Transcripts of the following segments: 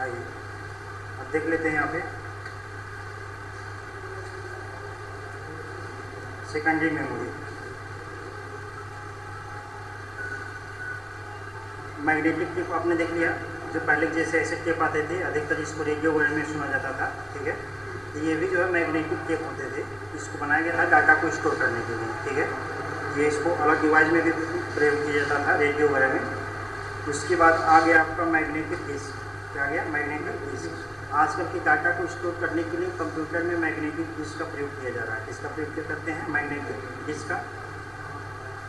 आइए अब देख लेते हैं यहाँ पे सेकेंडरी मेमोरी। मैग्नेटिक टेप आपने देख लिया, जो पहले जैसे ऐसे टेप आते थे, अधिकतर इसको रेडियो वगैरह में सुना जाता था, ठीक है। ये भी जो है मैग्नेटिक टेप होते थे, इसको बनाया गया था डाटा को स्टोर करने के लिए, ठीक है। ये इसको अलग डिवाइस में भी प्रयोग किया जाता था, रेडियो वगैरह में। उसके बाद आ गया आपका मैग्नेटिक डिस्क। क्या आ गया? Magnetic disk. आजकल के डाटा को स्टोर करने के लिए कंप्यूटर में मैग्नेटिक डिस्क का प्रयोग किया जा रहा है। इसका प्रयोग क्या करते हैं? मैग्नेटिक डिस्क का।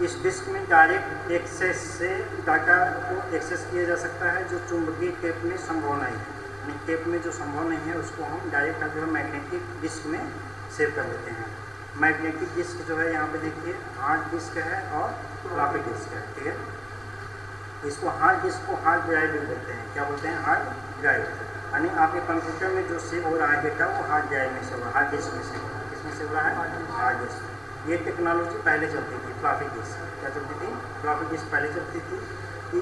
इस डिस्क में डायरेक्ट एक्सेस से डाटा को एक्सेस किया जा सकता है, जो चुंबकीय टेप में संभव नहीं है। यानी टेप में जो संभव नहीं है उसको हम डायरेक्ट जो है मैग्नेटिक डिस्क में सेव कर लेते हैं। मैग्नेटिक डिस्क जो है यहाँ पे देखिए हार्ड डिस्क है और फ्लॉपी डिस्क है, ठीक है। इसको हार्ड डिस्क को हार्ड ड्राइव भी बोलते हैं। क्या बोलते हैं? Hard drive. यानी आपके कंप्यूटर में जो सेव हो रहा है डेटा वो हार्ड ड्राइव में सेव हो रहा है, हार्ड डिस्क में सेव हो रहा है। किसमें सेव हो रहा है? Hard disk. ये टेक्नोलॉजी पहले चलती थी, फ्लॉपी डिस्क। क्या चलती थी? फ्लॉपी डिस्क पहले चलती थी। कि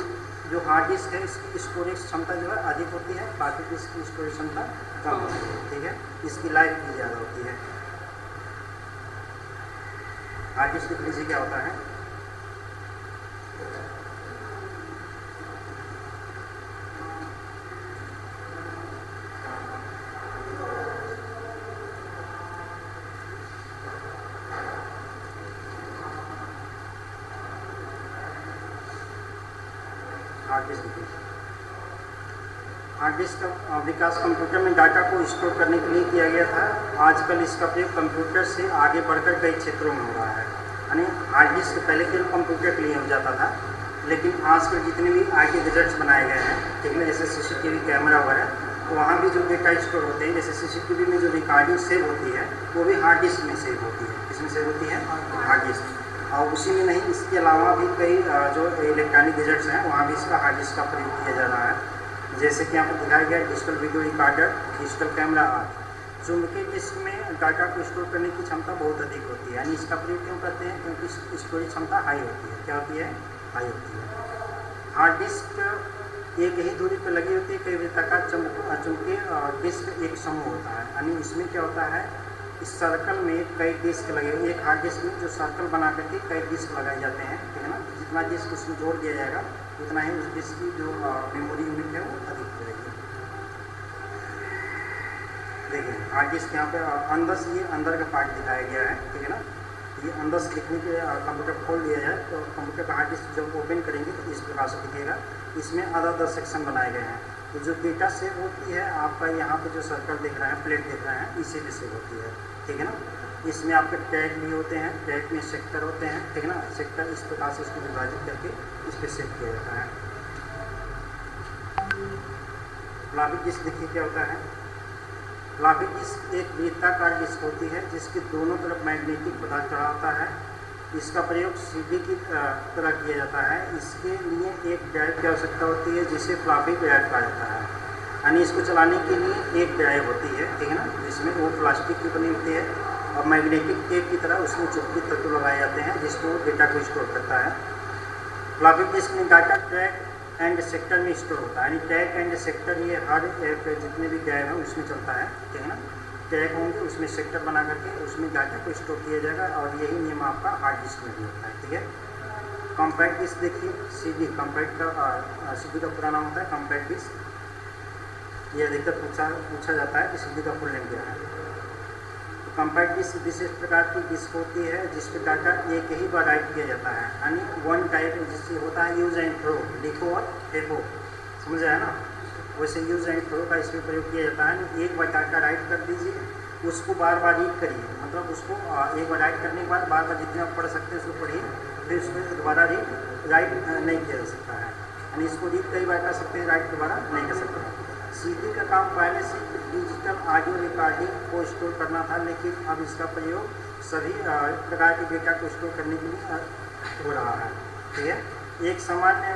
जो हार्ड डिस्क है इसकी स्टोरेज क्षमता जो है अधिक होती है, फ्लॉपी डिस्क की स्टोरेज क्षमता कम होती है, ठीक है। इसकी लाइफ भी ज़्यादा होती है। हार्ड डिस्क देख लीजिए क्या होता है। हार्ड डिस्क का विकास कंप्यूटर में डाटा को स्टोर करने के लिए किया गया था। आजकल इसका प्रयोग कंप्यूटर से आगे बढ़कर कई क्षेत्रों में हो रहा है। यानी हार्ड डिस्क पहले केवल कंप्यूटर के लिए हो जाता था, लेकिन आजकल जितने भी IT गैजेट्स बनाए गए हैं, ठीक है, जैसे CCTV कैमरा वगैरह, तो वहाँ भी जो डेटा स्टोर होते हैं, जैसे CCTV में जो रिकॉर्डिंग सेव होती है वो भी हार्ड डिस्क में सेव होती है। किसमें सेव होती है? Hard disk. और उसी में नहीं, इसके अलावा भी कई जो इलेक्ट्रॉनिक गैजेट्स हैं वहाँ भी इसका हार्ड डिस्क का प्रयोग किया जा रहा है। जैसे कि यहाँ पर दिखाया गया digital video recorder, digital camera आदि। चुंबकीय डिस्क में डाटा को स्टोर करने की क्षमता बहुत अधिक होती है। यानी इसका प्रयोग क्यों करते हैं? क्योंकि स्टोरेज क्षमता हाई होती है। क्या होती है? हाई होती है। हार्ड डिस्क एक ही दूरी पर लगी होती है, कई वृत्ताकार चुंबकीय डिस्क एक समूह होता है। यानी इसमें क्या होता है? इस सर्कल में कई डिस्क लगे हुए, एक हार्ड डिस्क में जो सर्कल बना करके कई डिस्क लगाए जाते हैं, ठीक है ना। जितना डिस्क उसमें जोड़ दिया जाएगा उतना ही उस डिस्क की जो मेमोरी यूनिट है वो अधिक रहेगी। देखिए हार्ड डिस्क यहाँ पे अंदर से, ये अंदर का पार्ट दिखाया गया है, ठीक है ना। ये अंदर से दिखने के कंप्यूटर खोल दिया जाए तो कंप्यूटर का हार्ड डिस्क जब ओपन करेंगे तो इस प्रकार से दिखेगा। इसमें अलग अलग सेक्शन बनाए गए हैं। तो जो डेटा सेव होती है आपका, यहाँ पे जो सर्कल दिख रहा है, प्लेट दिख रहा है, इसी में सेव होती है, ठीक है ना। इसमें आपके टैग भी होते हैं, टैग में सेक्टर होते हैं, ठीक है ना। सेक्टर इस प्रकार से इसको विभाजित करके इस पर सेव किया जाता है। फ्लॉपी डिस्क देखिए क्या होता है। फ्लॉपी डिस्क एक वृत्ताकार डिस्क होती है जिसके दोनों तरफ मैग्नेटिक पदार्थ चढ़ा होता है। इसका प्रयोग CD की तरह किया जाता है। इसके लिए एक ड्राइव की आवश्यकता होती है जिसे फ्लॉपी ड्राइव कहा जाता है। यानी इसको चलाने के लिए एक ड्राइव होती है, ठीक है ना, जिसमें वो प्लास्टिक की बनी होती है और मैग्नेटिक टेप की तरह उसमें चुंबकीय तत्व लगाए जाते हैं जिसको डेटा को स्टोर करता है। फ्लॉपी डिस्क में डाटा ट्रैक एंड सेक्टर में स्टोर होता है। यानी ट्रैक एंड सेक्टर ये हर एक जितने भी ड्राइव हैं उसमें चलता है, ठीक है ना। टैग होंगे उसमें सेक्टर बना करके उसमें डाटा को स्टोर किया जाएगा और यही नियम आपका हार्ड डिस्क में भी होता है, ठीक है। कॉम्पैक्ट डिस्क देखिए, CD कॉम्पैक्ट का CD का पूरा नाम होता है कॉम्पैक्ट डिस्क। ये अधिकतर पूछा जाता है कि CD का फुल नेम क्या है। तो कॉम्पैक्ट डिस्क विशेष प्रकार की डिस्क होती है जिस पर डाटा एक ही बार राइट किया जाता है। यानी वन टाइप जिससे होता है यूज एंड थ्रो, लिखो और फेंको, समझ आया ना। वैसे यूज एंड थ्रो का इसमें प्रयोग किया जाता है। एक बार डाटा राइट कर दीजिए, उसको बार बार रीड करिए, मतलब उसको एक बार राइट करने के बाद बार बार जितने आप पढ़ सकते हैं उसको पढ़िए, फिर उसमें दोबारा राइट नहीं किया जा सकता है। यानी इसको रीड कई बार कर सकते हैं, राइट दोबारा नहीं कर सकते। CD का काम पहले से डिजिटल ऑडियो रिकॉर्डिंग को स्टोर करना था, लेकिन अब इसका प्रयोग सभी प्रकार के डेटा को स्टोर करने के लिए हो रहा है, ठीक है। एक सामान्य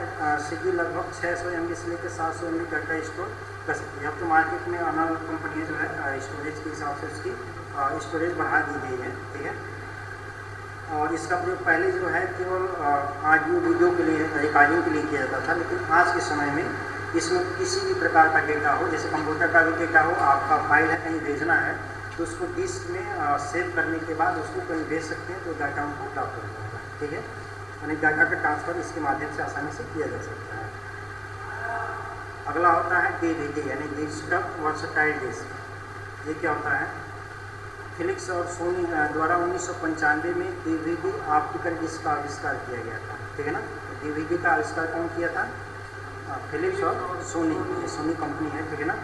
CD लगभग 600 MB से लेकर 700 MB डाटा स्टोर कर सकती है। अब तो मार्केट में अलग अलग कंपनियाँ जो है स्टोरेज के हिसाब से उसकी स्टोरेज बढ़ा दी गई है, ठीक है। और इसका प्रयोग पहले जो है केवल ऑडियो वीडियो के लिए, रिकॉर्डिंग के लिए किया जाता था, लेकिन आज के समय में इसमें किसी भी प्रकार का डेटा हो, जैसे कंप्यूटर का भी डेटा हो, आपका फाइल है कहीं भेजना है तो उसको डिस्क में सेव करने के बाद उसको कहीं भेज सकते हैं तो डाटा उनको प्राप्त हो जाएगा। ठीक है, यानी डाटा का ट्रांसफ़र इसके माध्यम से आसानी से किया जा सकता है। अगला होता है डीवीडी यानी डिजिटल वर्सटाइल डिस्क। ये क्या होता है? फिलिप्स और सोनी द्वारा 1995 में डीवीडी ऑप्टिकल डिस्क का आविष्कार किया गया था। ठीक है ना, डीवीडी का आविष्कार कौन किया था? फिलिप्स और सोनी, ये सोनी कंपनी है। ठीक है ना,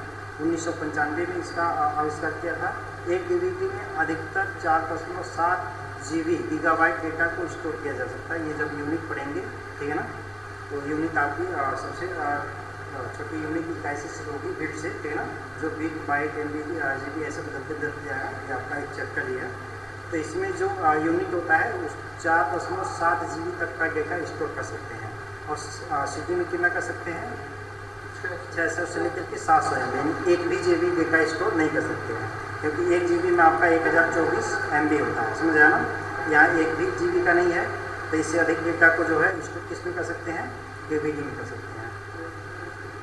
1995 में इसका आविष्कार किया था। एक डीवीडी में अधिकतर 4.7 GB गीगाबाइट डेटा को स्टोर किया जा सकता है। ये जब यूनिट पढ़ेंगे, ठीक है ना, तो यूनिट आपकी सबसे छोटी यूनिट इकाई से शुरू होगी, बिट से। ठीक है ना, जो बिट बाइट MB GB ऐसे बदलते बदलते जाएगा। ये आपका एक चैप्टर ही है। तो इसमें जो यूनिट होता है उस 4.7 GB तक का डेटा स्टोर कर सकते हैं। और CD में कितना कर सकते हैं? 600 से लेकर के 700 MB, यानी 1 भी GB डेटा स्टोर नहीं कर सकते हैं, क्योंकि 1 GB में आपका 1024 MB होता है। समझ आया ना? यहाँ 1 भी GB का नहीं है, तो इससे अधिक डेटा को जो है स्टोर किस में कर सकते हैं? DVD में कर सकते हैं।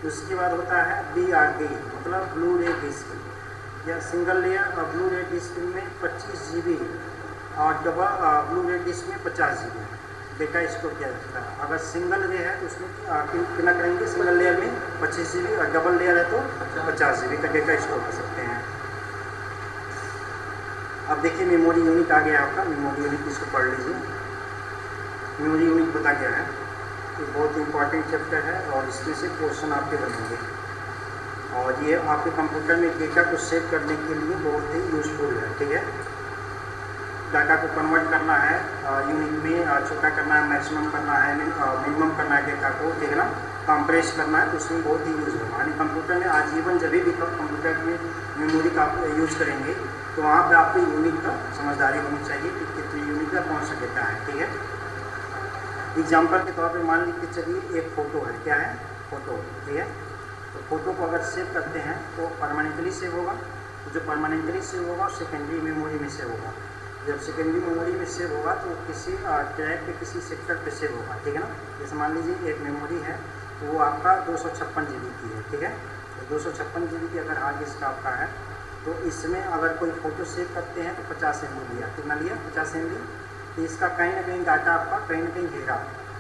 उसके बाद होता है BRD, मतलब ब्लू रे डिस्क। या सिंगल लेयर ब्लू रे डिस्क में 25 GB और डबल ब्लू रे डिस्क में 50 GB डेटा स्टोर किया जाता है। अगर सिंगल रे है तो उसमें कितना करेंगे? सिंगल लेयर में 25 GB और डबल लेयर है तो 50 GB का डेटा स्टोर कर सकते हैं। अब देखिए मेमोरी यूनिट आ गया आपका। मेमोरी यूनिट इसको पढ़ लीजिए। मेमोरी यूनिट बता गया है, ये बहुत इंपॉर्टेंट चैप्टर है और इसमें से क्वेश्चन आपके बनेंगे। और ये आपके कंप्यूटर में डेटा को सेव करने के लिए बहुत ही यूजफुल है। ठीक है, डाटा को कन्वर्ट करना है यूनिट में, छोटा करना है, मैक्सिमम करना है, मिनिमम करना है डेटा को। ठीक है ना, कंप्रेस करना है, तो उसमें बहुत ही यूज होगा। यानी कंप्यूटर में आजीवन जब भी कंप्यूटर में मेमोरी का आप यूज करेंगे तो वहाँ पर आपको यूनिट का समझदारी होनी चाहिए कि कितनी यूनिट का कौन सा डेटा है। ठीक है, एग्जाम्पल के तौर पे मान लीजिए चलिए एक फ़ोटो है। क्या है? फ़ोटो। ठीक है, तो फ़ोटो को अगर सेव करते हैं तो परमानेंटली सेव होगा। तो जो परमानेंटली सेव होगा सेकेंडरी मेमोरी में सेव होगा। जब सेकेंडरी मेमोरी में सेव होगा तो किसी ट्रैक पे किसी सेक्टर पे सेव होगा। ठीक है ना, जैसे मान लीजिए एक मेमोरी है तो वो आपका 256 GB की है। ठीक है, तो 256 GB की अगर हार्ड डिस्क आपका है तो इसमें अगर कोई फ़ोटो सेव करते हैं तो 50 MB लिया। कितना लिया? 50 MB। तो इसका कहीं ना कहीं डाटा आपका कहीं ना कहीं घेरा,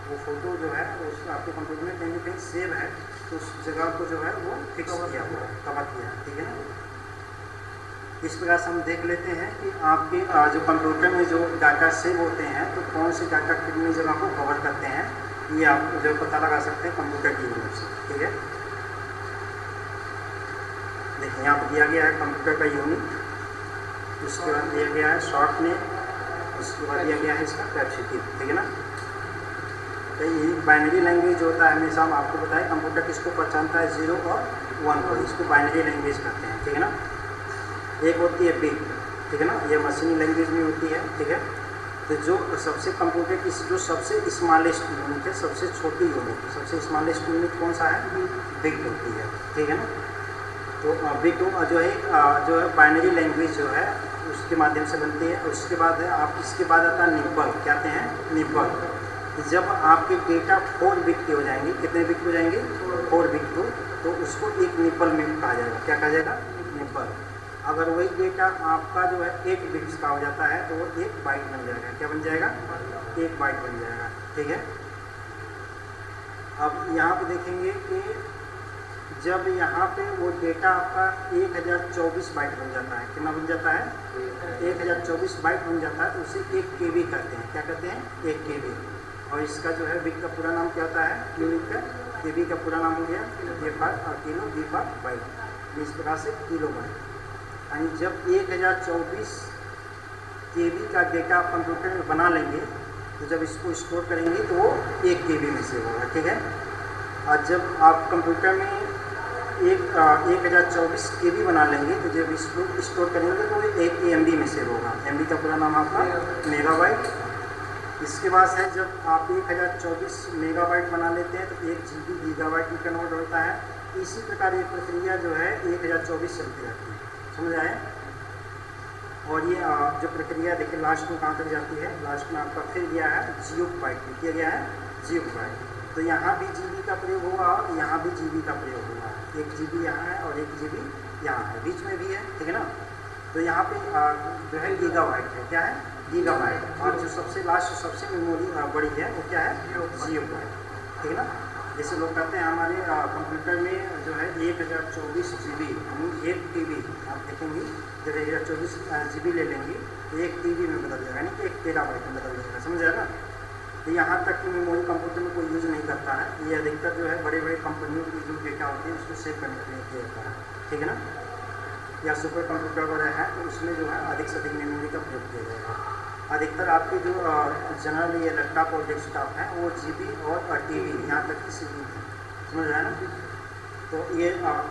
वो फ़ोटो जो है उस आपके कंप्यूटर में कहीं ना कहीं सेव है, तो उस जगह को जो है वो फिक्स किया हुआ है, कवर किया है। ठीक है ना, इस प्रकार से हम देख लेते हैं कि आपके जो कंप्यूटर में जो डाटा सेव होते हैं तो कौन से डाटा कितनी जगह को कवर करते हैं, ये आप जो पता लगा सकते हैं कंप्यूटर की यूनिट से। ठीक है, देखिए यहाँ पर दिया गया है कंप्यूटर का यूनिट, उसके बाद दिया गया है शॉर्ट नेम, उसके बाद दिया गया है इसका कैपेसिटी। ठीक है ना, तो ये बाइनरी लैंग्वेज होता है। हमेशा हम आपको बताएं कंप्यूटर किसको पहचानता है? 0 और 1 को, इसको बाइनरी लैंग्वेज कहते हैं। ठीक है ना, एक होती है बिट। ठीक है ना, ये मशीनी लैंग्वेज में होती है। ठीक है, तो जो सबसे कंप्यूटर की जो सबसे स्मॉलेस्ट यूनिट है, सबसे छोटी यूनिट, सबसे स्मॉलेस्ट यूनिट कौन सा है? बिट होती है। ठीक है ना, तो बिट जो है बाइनरी लैंग्वेज जो है उसके माध्यम से बनती है। उसके बाद है आप इसके बाद आता है निब्बल। क्या कहते हैं? निब्बल। जब आपके डेटा 4 बिट के हो जाएंगे, कितने बिट हो जाएंगे? 4 बिट को, तो उसको एक निब्बल में कहा जाएगा। क्या कहा जाएगा? निब्बल। अगर वही डेटा आपका जो है 8 बिट्स का हो जाता है तो वो 1 बाइट बन जाएगा। क्या बन जाएगा? 1 बाइट बन जाएगा। ठीक है, अब यहाँ पे देखेंगे कि जब यहाँ पे वो डेटा आपका 1024 बाइट बन जाता है, कितना बन जाता है? 1024 बाइट बन जाता है, तो उसे 1 KB कहते हैं। क्या कहते हैं? 1 KB। और इसका जो है बिट का पूरा नाम क्या होता है? यूनिट का। KB का पूरा नाम हो गया A for kilo, B for byte. इस प्रकार से किलो बाइट। यानी जब 1024 KB का डेटा आप कंप्यूटर में बना लेंगे तो जब इसको स्टोर करेंगे तो वो 1 KB में सेव होगा। ठीक है, और जब आप कंप्यूटर में 1024 KB बना लेंगे तो जब इसको स्टोर करेंगे तो वो 1 MB में सेव होगा। MB का पूरा नाम आपका मेगाबाइट। इसके बाद है जब आप 1024 मेगाबाइट बना लेते हैं तो 1 GB गीगाबाइट में कन्वर्ट होता है। इसी प्रकार ये प्रक्रिया जो है 1024 चलती रहती है। समझ आए? और ये जो प्रक्रिया देखिए लास्ट में कहाँ तक जाती है? लास्ट में आपका फिर गया है जियोबाइट में। किया गया है जियोबाइट। तो यहाँ भी GB का प्रयोग हुआ और यहाँ भी GB का प्रयोग हुआ है। 1 GB यहाँ है और 1 GB यहाँ है, बीच में भी है, ठीक है ना। तो यहाँ पे जो है गीगाबाइट है, क्या है गीगाबाइट। और जो सबसे लास्ट सबसे मेमोरी बड़ी है वो क्या है जियोबाइट, ठीक है ना। जैसे लोग कहते हैं हमारे कंप्यूटर में जो है 1024 GB यानी 1 TB, आप देखेंगे जब 1024 GB ले लेंगे तो 1 TB में बदल जाएगा, यानी कि 1 टेराबाइट में बदल जाएगा, समझ आया ना। तो यहाँ तक कि मेमोरी कंप्यूटर में कोई यूज़ नहीं करता है, ये अधिकतर जो है बड़े बड़े कंपनियों की जो डेटा होती है उसको सेव करने के लिए किया जाता है, ठीक है ना। या सुपर कंप्यूटर वगैरह है तो उसमें जो है अधिक से अधिक मेमोरी का प्रयोग किया जाएगा। अधिकतर आपके जो जनरल ये लैपटॉप और डेस्कटॉप हैं वो GB और TB यहाँ तक की सीमित है, समझ आया ना। तो ये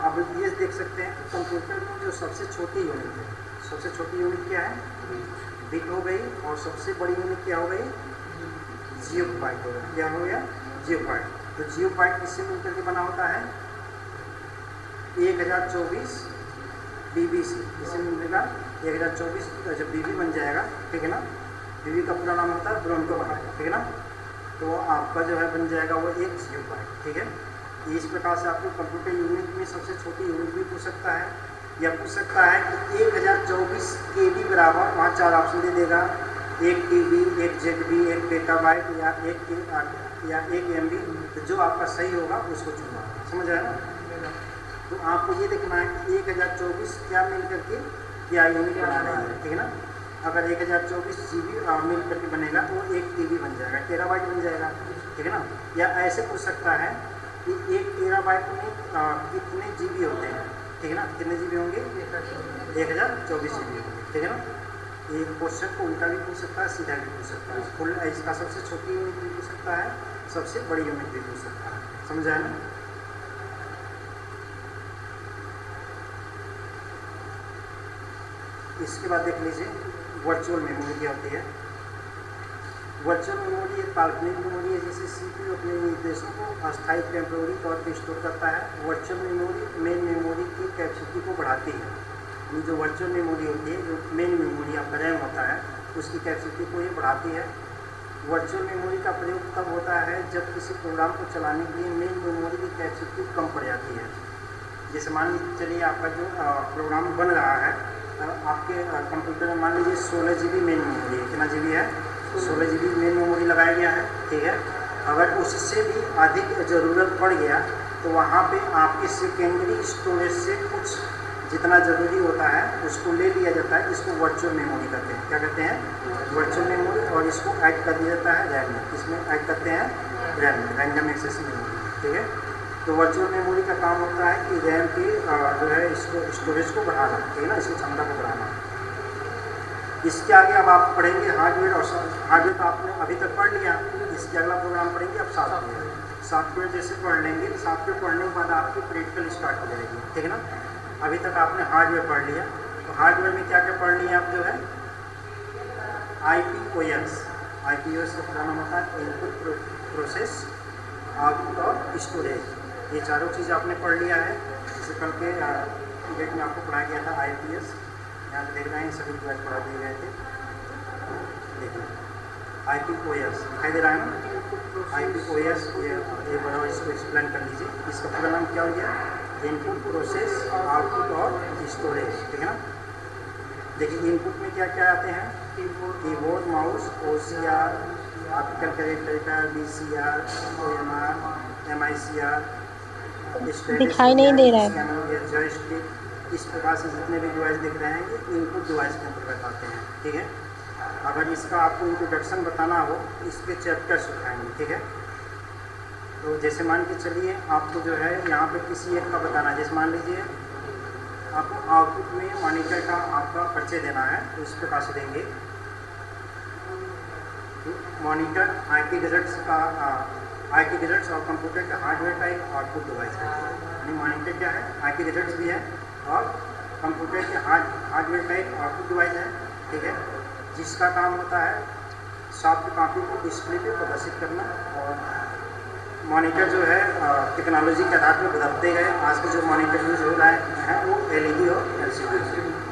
अब ये देख सकते हैं कि कंप्यूटर में जो सबसे छोटी यूनिट है, सबसे छोटी यूनिट क्या है बिट हो गई, और सबसे बड़ी यूनिट क्या हो गई जियोबाइट हो गया, क्या हो गया जियोबाइट। तो जियोबाइट किससे मिलकर के बना होता है 1024 BB से, इससे मिलेगा 1024 जब BB बन जाएगा, ठीक है ना। BB का पूरा नाम होता है ब्रोंको बाइट, ठीक है ना। तो आपका जो है बन जाएगा वो 1 जियोबाइट, ठीक है। इस प्रकार से आपको कंप्यूटर यूनिट में सबसे छोटी यूनिट भी पूछ सकता है, या पूछ सकता है कि 1024 KB बराबर, वहाँ 4 ऑप्शन दे देगा, 1 TB, 1 ZB, 1 पेटाबाइट या 1 MB। तो जो आपका सही होगा उसको चुनना, समझ आया ना। तो आपको ये देखना है कि 1024 क्या मिल करके क्या यूनिट बना रही है, ठीक है ना। अगर 1024 GB मिल करके बनेगा तो 1 TB बन जाएगा, टेराबाइट बन जाएगा, ठीक है ना। या ऐसे पूछ सकता है कि 1 टेराबाइट में कितने GB होते हैं, ठीक है ना, कितने GB होंगे 1024 GB होंगे, ठीक है ना। ये क्वेश्चन को उल्टा भी पूछ सकता है, सीधा भी पूछ सकता है। फुल इसका सबसे छोटी यूनिट भी पूछ सकता है, सबसे बड़ी यूनिट भी पूछ सकता है, समझ आया ना। इसके बाद देख लीजिए वर्चुअल मेमोरी क्या होती है। वर्चुअल मेमोरी एक काल्पनिक मेमोरी है जिसे CPU अपने निर्देशों को अस्थायी टेम्पोररी तौर पर स्टोर करता है। वर्चुअल मेमोरी मेन मेमोरी की कैपेसिटी को बढ़ाती है। ये जो वर्चुअल मेमोरी होती है, जो मेन मेमोरी आपका रैम होता है, उसकी कैपेसिटी को ये बढ़ाती है। वर्चुअल मेमोरी का प्रयोग तब होता है जब किसी प्रोग्राम को चलाने के लिए मेन मेमोरी की कैपेसिटी कम पड़ जाती है। जैसे मान लीजिए चलिए आपका जो प्रोग्राम बन रहा है आपके कंप्यूटर में, मान लीजिए 16 GB मेन मेमोरी है, कितना GB है 16 GB मेन मेमोरी लगाया गया है, ठीक है। अगर उससे भी अधिक ज़रूरत पड़ गया तो वहाँ पे आपके सेकेंडरी स्टोरेज से कुछ जितना ज़रूरी होता है उसको ले लिया जाता है। इसको वर्चुअल मेमोरी कहते हैं, क्या कहते हैं वर्चुअल मेमोरी। और इसको ऐड कर दिया जाता है रैम में, इसमें ऐड करते हैं रैम में, रैंडम एक्सेस मेमोरी, ठीक है। तो वर्चुअल मेमोरी का काम होता है कि रैम की जो है इसको स्टोरेज को बढ़ाना, ठीक है ना, इसकी क्षमता को बढ़ाना। इसके आगे अब आप पढ़ेंगे हार्डवेयर, और हार्डवेयर तो आपने अभी तक पढ़ लिया। इसके अगला प्रोग्राम पढ़ेंगे अब सॉफ्टवेयर। सॉफ्टवेयर जैसे पढ़ लेंगे, सॉफ्टवेयर पढ़ने के बाद आपकी प्रैक्टिकल स्टार्ट हो जाएगी, ठीक है ना। अभी तक आपने हार्डवेयर पढ़ लिया, तो हार्डवेयर में क्या क्या पढ़ लिया आप, जो है IPOS। IPOS का पूरा नाम होता है इनपुट प्रोसेस आउटपुट और स्टोरेज। ये चारों चीज़ आपने पढ़ लिया है। जैसे कल के डेट में आपको पढ़ाया गया था IPS, यहाँ पे देख रहे हैं सभी डिवाइस पढ़ा दिए गए थे। देखिए IPOS दिखाई दे रहा है ना, IPOS ये बड़ा, इसको एक्सप्लेन कर लीजिए। इसका पूरा नाम क्या हो गया, इनपुट प्रोसेस आउटपुट और स्टोरेज, ठीक है ना। देखिए इनपुट में क्या क्या आते हैं, keyboard mouse OCR, optical character, VCR, OMR, MICR, दिखाई नहीं दे रहा है। जॉयस्टिक। इस प्रकार से जितने भी डिवाइस दिख रहे हैं ये इनपुट डिवाइस के अंतर्गत आते हैं, ठीक है। अगर इसका आपको इंट्रोडक्शन बताना हो इस पर चैप्टर्स उठाएंगे, ठीक है। तो जैसे मान के चलिए आपको जो है यहाँ पे किसी एक का बताना है। जैसे मान लीजिए आपको आउटपुट में मॉनिटर का आपका परिचय देना है, तो इस प्रकार से देंगे। मॉनिटर IT गैजेट्स और कंप्यूटर का हार्डवेयर का एक आउटपुट डिवाइस है। यानी मॉनिटर क्या है, IT गैजेट्स भी है और कंप्यूटर के हार्डवेयर का एक आउटपुट डिवाइस है, ठीक है। जिसका काम होता है सॉफ्ट कॉपी को डिस्प्ले पे प्रदर्शित करना। और मॉनिटर जो है टेक्नोलॉजी के आधार पर बदलते गए। आज के जो मॉनिटर यूज हो रहा है वो LED और LCD,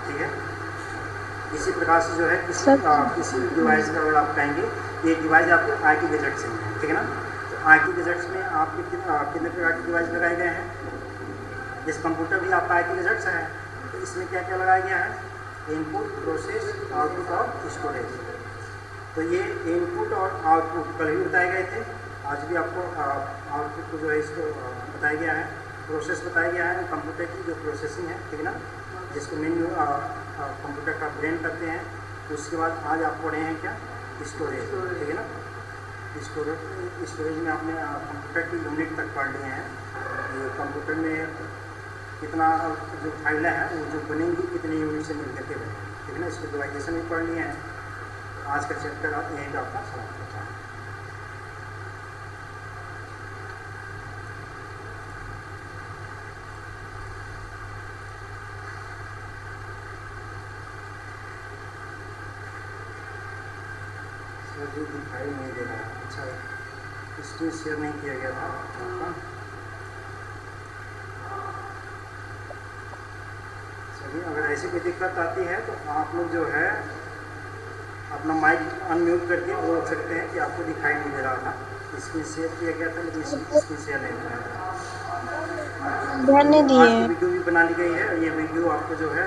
ठीक है। इसी प्रकार से जो है किसी भी डिवाइस का अगर आप कहेंगे ये डिवाइस आपके IT गैजेट से है, ठीक है ना। तो IT गैजेट्स में आपके कितने प्रकार के डिवाइस लगाए गए हैं। इस कंप्यूटर भी आपका IT गैजेट्स है, तो इसमें क्या क्या लगाया गया है, इनपुट, प्रोसेस, आउटपुट और स्टोरेज। तो ये इनपुट और आउटपुट कल भी बताए गए थे, आज भी आपको आउटपुट को जो है इसको बताया गया है। प्रोसेस बताया गया है कंप्यूटर की जो प्रोसेसिंग है, ठीक है ना, जिसको मेन कंप्यूटर का ब्रेन करते हैं। उसके बाद आज आप पढ़े हैं क्या, स्टोरेज, ठीक है ना। स्टोरेज में आपने कंप्यूटर की यूनिट तक पढ़ लिए हैं, ये कंप्यूटर में कितना जो फाइलें हैं वो जो बनेंगी कितने यूनिट से मिलकर के बनेंगी, ठीक है ना। इसको डिवाइजेशन भी पढ़ लिए हैं। आज का चैप्टर आप यहीं पर आपका समाप्त होता है। सर ये दिखाई नहीं दे रहा है, अच्छा स्क्रीन शेयर नहीं किया गया था आपका। चलिए, अगर ऐसी कोई दिक्कत आती है तो आप लोग जो है अपना माइक अनम्यूट करके बोल सकते हैं कि आपको दिखाई नहीं दे रहा था। स्क्रीन शेयर किया गया था लेकिन स्क्रीन शेयर नहीं हो रहा था। ध्यान नहीं दिए आज की वीडियो भी बना ली गई है, ये वीडियो आपको जो है